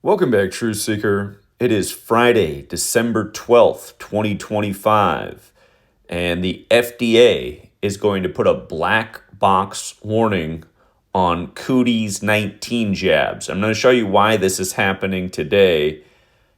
Welcome back, Truth Seeker. It is Friday, December 12th, 2025, and the FDA is going to put a black box warning on Cooties 19 jabs. I'm going to show you why this is happening today.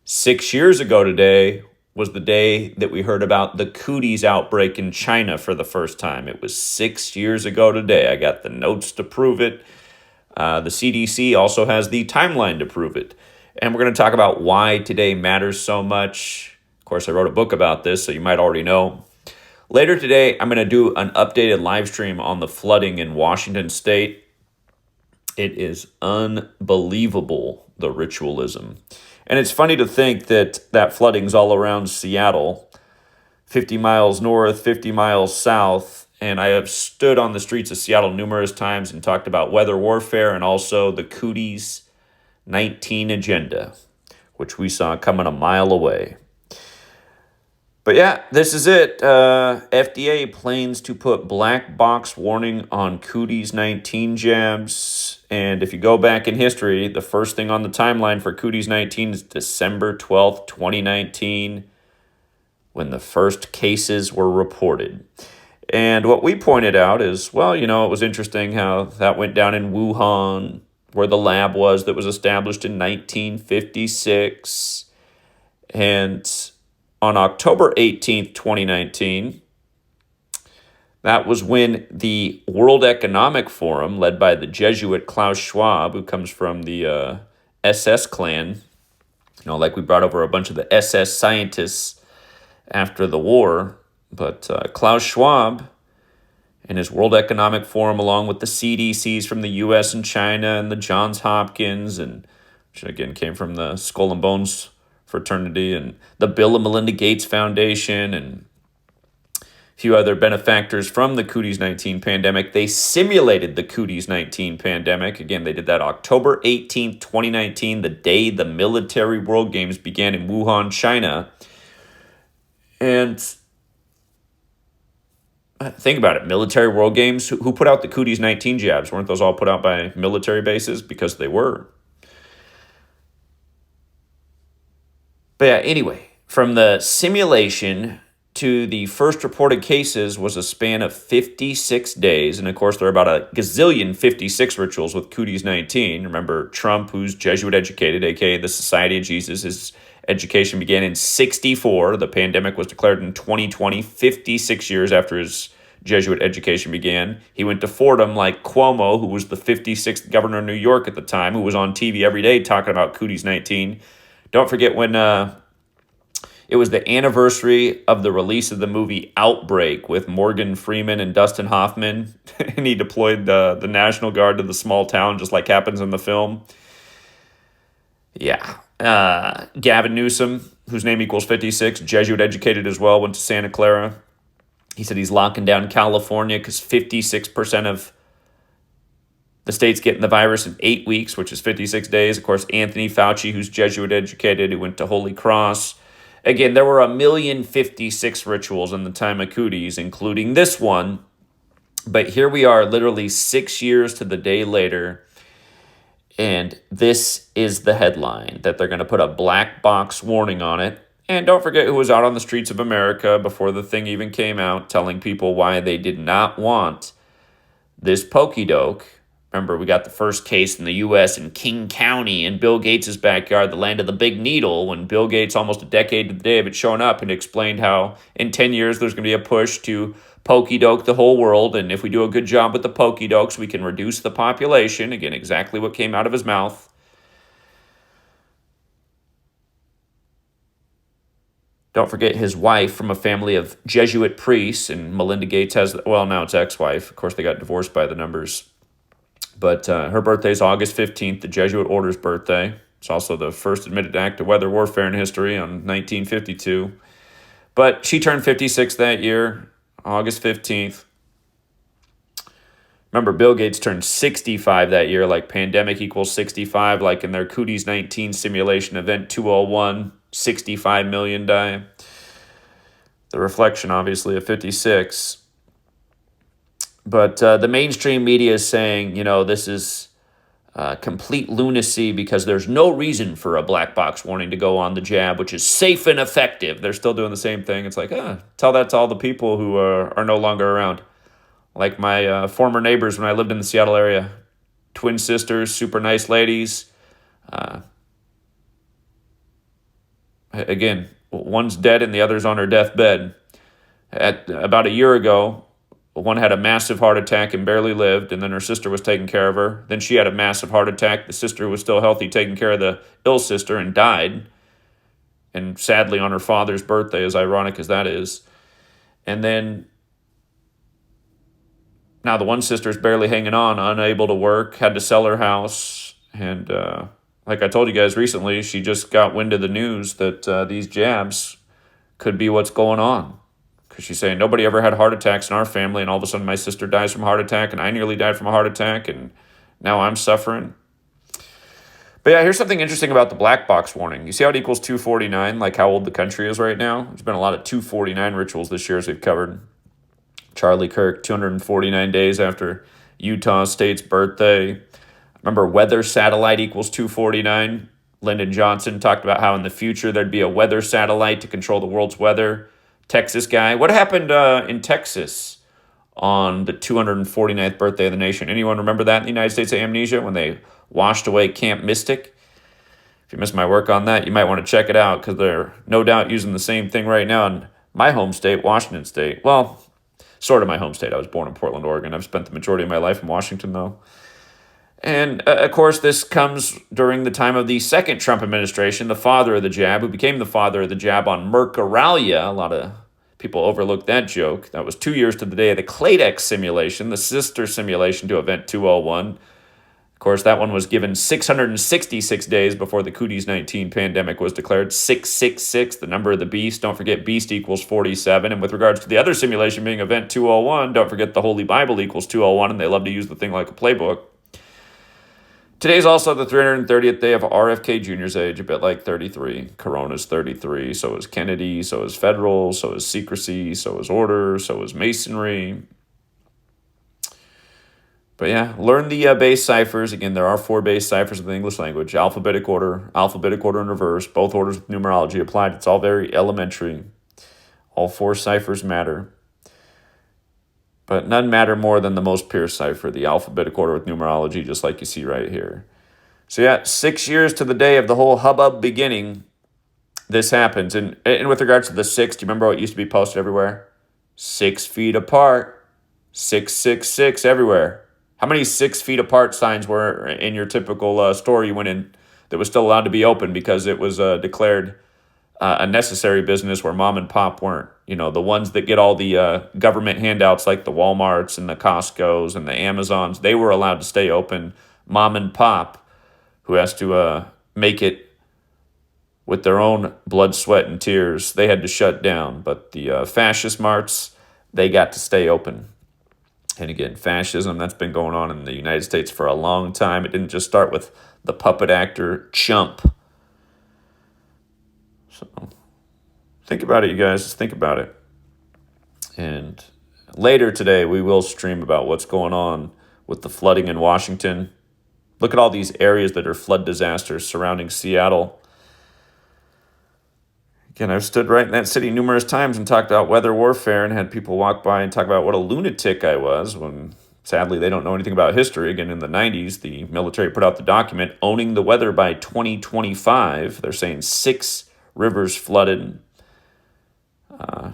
6 years ago today was the day that we heard about the Cooties outbreak in China for the first time. It was 6 years ago today. I got the notes to prove it. The CDC also has the timeline to prove it. And we're going to talk about why today matters so much. Of course, I wrote a book about this, so you might already know. Later today, I'm going to do an updated live stream on the flooding in Washington State. It is unbelievable, the ritualism. And it's funny to think that that flooding's all around Seattle, 50 miles north, 50 miles south. And I have stood on the streets of Seattle numerous times and talked about weather warfare and also the Cooties 19 agenda, which we saw coming a mile away. But yeah, this is it. FDA plans to put black box warning on Cooties 19 jabs. And if you go back in history, the first thing on the timeline for Cooties 19 is December 12th, 2019, when the first cases were reported. And what we pointed out is, well, it was interesting how that went down in Wuhan, where the lab was that was established in 1956. And on October 18th, 2019, that was when the World Economic Forum, led by the Jesuit Klaus Schwab, who comes from the SS clan, like we brought over a bunch of the SS scientists after the war, but Klaus Schwab and his World Economic Forum, along with the CDCs from the U.S. and China and the Johns Hopkins, and which again came from the Skull and Bones fraternity, and the Bill and Melinda Gates Foundation, and a few other benefactors from the Cooties 19 pandemic, they simulated the Cooties 19 pandemic. Again, they did that October 18th, 2019, the day the military World Games began in Wuhan, China. And think about it, military World Games, who put out the Cooties 19 jabs? Weren't those all put out by military bases? Because they were. But yeah, anyway, from the simulation to the first reported cases was a span of 56 days. And of course, there are about a gazillion 56 rituals with Cooties 19. Remember, Trump, who's Jesuit educated, aka the Society of Jesus, his education began in 1964. The pandemic was declared in 2020, 56 years after his Jesuit education began. He went to Fordham like Cuomo, who was the 56th governor of New York at the time, who was on TV every day talking about Cooties 19. Don't forget when it was the anniversary of the release of the movie Outbreak with Morgan Freeman and Dustin Hoffman, and he deployed the National Guard to the small town, just like happens in the film. Yeah. Gavin Newsom, whose name equals 56, Jesuit educated as well, went to Santa Clara. He said he's locking down California because 56% of the state's getting the virus in 8 weeks, which is 56 days. Of course, Anthony Fauci, who's Jesuit educated, who went to Holy Cross. Again, there were 1,056 rituals in the time of Cooties, including this one. But here we are, literally 6 years to the day later, and this is the headline, that they're going to put a black box warning on it. And don't forget who was out on the streets of America before the thing even came out, telling people why they did not want this pokey-doke. Remember, we got the first case in the U.S. in King County in Bill Gates' backyard, the land of the big needle, when Bill Gates, almost a decade to the day of it showing up, and explained how in 10 years there's going to be a push to pokey-doke the whole world, and if we do a good job with the pokey-dokes, we can reduce the population. Again, exactly what came out of his mouth. Don't forget his wife from a family of Jesuit priests, and Melinda Gates has, well, now it's ex-wife. Of course, they got divorced by the numbers. But her birthday is August 15th, the Jesuit Order's birthday. It's also the first admitted act of weather warfare in history on 1952. But she turned 56 that year, August 15th. Remember, Bill Gates turned 65 that year, like pandemic equals 65, like in their Cooties 19 simulation event 201, 65 million die. The reflection, obviously, of 56. But the mainstream media is saying, this is complete lunacy because there's no reason for a black box warning to go on the jab, which is safe and effective. They're still doing the same thing. It's like, tell that to all the people who are no longer around. Like my former neighbors when I lived in the Seattle area. Twin sisters, super nice ladies. Again, one's dead and the other's on her deathbed. About a year ago, one had a massive heart attack and barely lived, and then her sister was taking care of her. Then she had a massive heart attack. The sister was still healthy, taking care of the ill sister, and died. And sadly, on her father's birthday, as ironic as that is. And then now the one sister's barely hanging on, unable to work, had to sell her house. And like I told you guys recently, she just got wind of the news that these jabs could be what's going on. Because she's saying, nobody ever had heart attacks in our family, and all of a sudden my sister dies from a heart attack, and I nearly died from a heart attack, and now I'm suffering. But yeah, here's something interesting about the black box warning. You see how it equals 249, like how old the country is right now? There's been a lot of 249 rituals this year as we've covered. Charlie Kirk, 249 days after Utah State's birthday. Remember, weather satellite equals 249. Lyndon Johnson talked about how in the future there'd be a weather satellite to control the world's weather. Texas guy. What happened in Texas on the 249th birthday of the nation? Anyone remember that in the United States of Amnesia when they washed away Camp Mystic? If you missed my work on that, you might want to check it out because they're no doubt using the same thing right now in my home state, Washington State. Well, sort of my home state. I was born in Portland, Oregon. I've spent the majority of my life in Washington, though. And, of course, this comes during the time of the second Trump administration, the father of the jab, who became the father of the jab on Mercuralia. A lot of people overlook that joke. That was 2 years to the day of the Cladex simulation, the sister simulation to Event 201. Of course, that one was given 666 days before the COVID-19 pandemic was declared. 666, the number of the beast. Don't forget, beast equals 47. And with regards to the other simulation being Event 201, don't forget the Holy Bible equals 201, and they love to use the thing like a playbook. Today's also the 330th day of RFK Jr.'s age, a bit like 33. Corona's 33, so is Kennedy, so is federal, so is secrecy, so is order, so is masonry. But yeah, learn the base ciphers. Again, there are 4 base ciphers of the English language. Alphabetic order in reverse, both orders with numerology applied. It's all very elementary. All 4 ciphers matter. But none matter more than the most pure cipher, the alphabetic order with numerology, just like you see right here. So yeah, 6 years to the day of the whole hubbub beginning, this happens. And with regards to the 6, do you remember what used to be posted everywhere? 6 feet apart, 666 everywhere. How many 6 feet apart signs were in your typical store you went in that was still allowed to be open because it was declared a necessary business where mom and pop weren't? You know, the ones that get all the government handouts like the Walmarts and the Costcos and the Amazons, they were allowed to stay open. Mom and pop, who has to make it with their own blood, sweat, and tears, they had to shut down. But the fascist marts, they got to stay open. And again, fascism, that's been going on in the United States for a long time. It didn't just start with the puppet actor Chump. So think about it, you guys. Just think about it. And later today, we will stream about what's going on with the flooding in Washington. Look at all these areas that are flood disasters surrounding Seattle. Again, I've stood right in that city numerous times and talked about weather warfare and had people walk by and talk about what a lunatic I was when, sadly, they don't know anything about history. Again, in the 90s, the military put out the document owning the weather by 2025. They're saying 6 rivers flooded,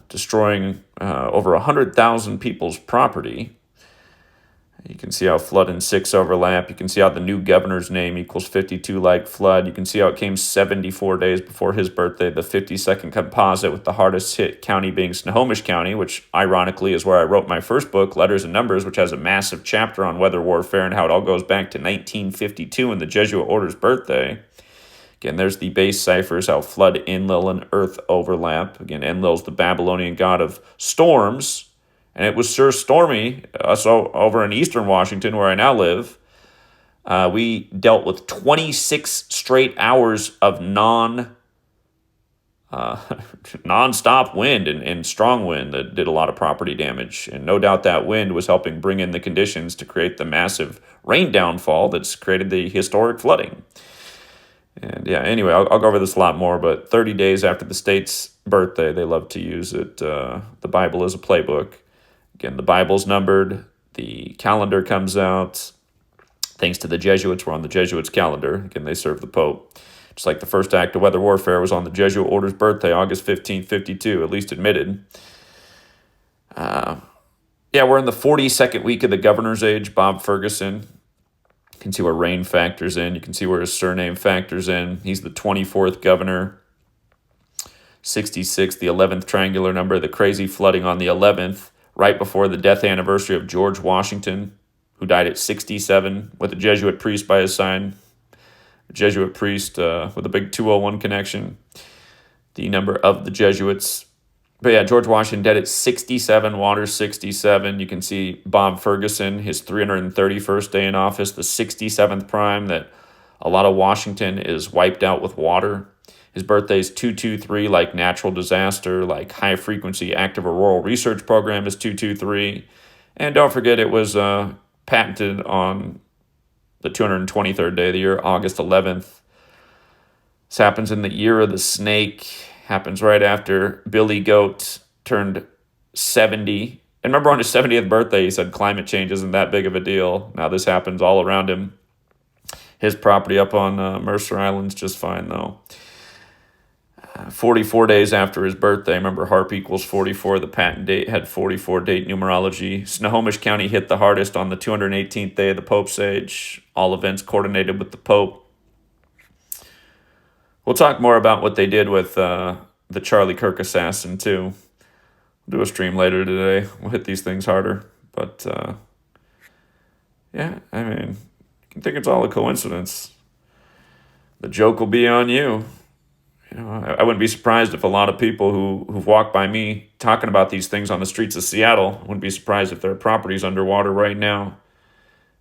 destroying over 100,000 people's property. You can see how flood and 6 overlap. You can see how the new governor's name equals 52 like flood. You can see how it came 74 days before his birthday, the 52nd composite, with the hardest hit county being Snohomish County, which ironically is where I wrote my first book, Letters and Numbers, which has a massive chapter on weather warfare and how it all goes back to 1952 and the Jesuit order's birthday. Again, there's the base ciphers, how flood, Enlil, and earth overlap. Again, Enlil's the Babylonian god of storms, and it was sure stormy. So over in eastern Washington, where I now live, we dealt with 26 straight hours of nonstop wind and strong wind that did a lot of property damage. And no doubt that wind was helping bring in the conditions to create the massive rain downfall that's created the historic flooding. And yeah, anyway, I'll go over this a lot more, but 30 days after the state's birthday, they love to use it, the Bible as a playbook. Again, the Bible's numbered, the calendar comes out. Thanks to the Jesuits, we're on the Jesuits' calendar. Again, they serve the Pope. Just like the first act of weather warfare was on the Jesuit order's birthday, August 1552, at least admitted. Yeah, we're in the 42nd week of the governor's age, Bob Ferguson. You can see where rain factors in. You can see where his surname factors in. He's the 24th governor. 66, the 11th triangular number, the crazy flooding on the 11th, right before the death anniversary of George Washington, who died at 67 with a Jesuit priest by his side. A Jesuit priest with a big 201 connection. The number of the Jesuits. But yeah, George Washington dead at 67, Waters 67. You can see Bob Ferguson, his 331st day in office, the 67th prime, that a lot of Washington is wiped out with water. His birthday is 223, like natural disaster, like high-frequency active auroral research program is 223. And don't forget, it was patented on the 223rd day of the year, August 11th. This happens in the year of the snake, happens right after Billy Goat turned 70. And remember on his 70th birthday, he said climate change isn't that big of a deal. Now this happens all around him. His property up on Mercer Island's just fine, though. 44 days after his birthday, remember HARP equals 44, the patent date had 44 date numerology. Snohomish County hit the hardest on the 218th day of the Pope's age, all events coordinated with the Pope. We'll talk more about what they did with the Charlie Kirk assassin, too. We'll do a stream later today. We'll hit these things harder. But, yeah, I mean, you can think it's all a coincidence. The joke will be on you. You know, I wouldn't be surprised if a lot of people who've walked by me talking about these things on the streets of Seattle, wouldn't be surprised if their property's underwater right now.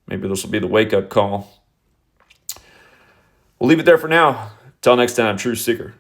Maybe this will be the wake-up call. We'll leave it there for now. Till next time, True Seeker.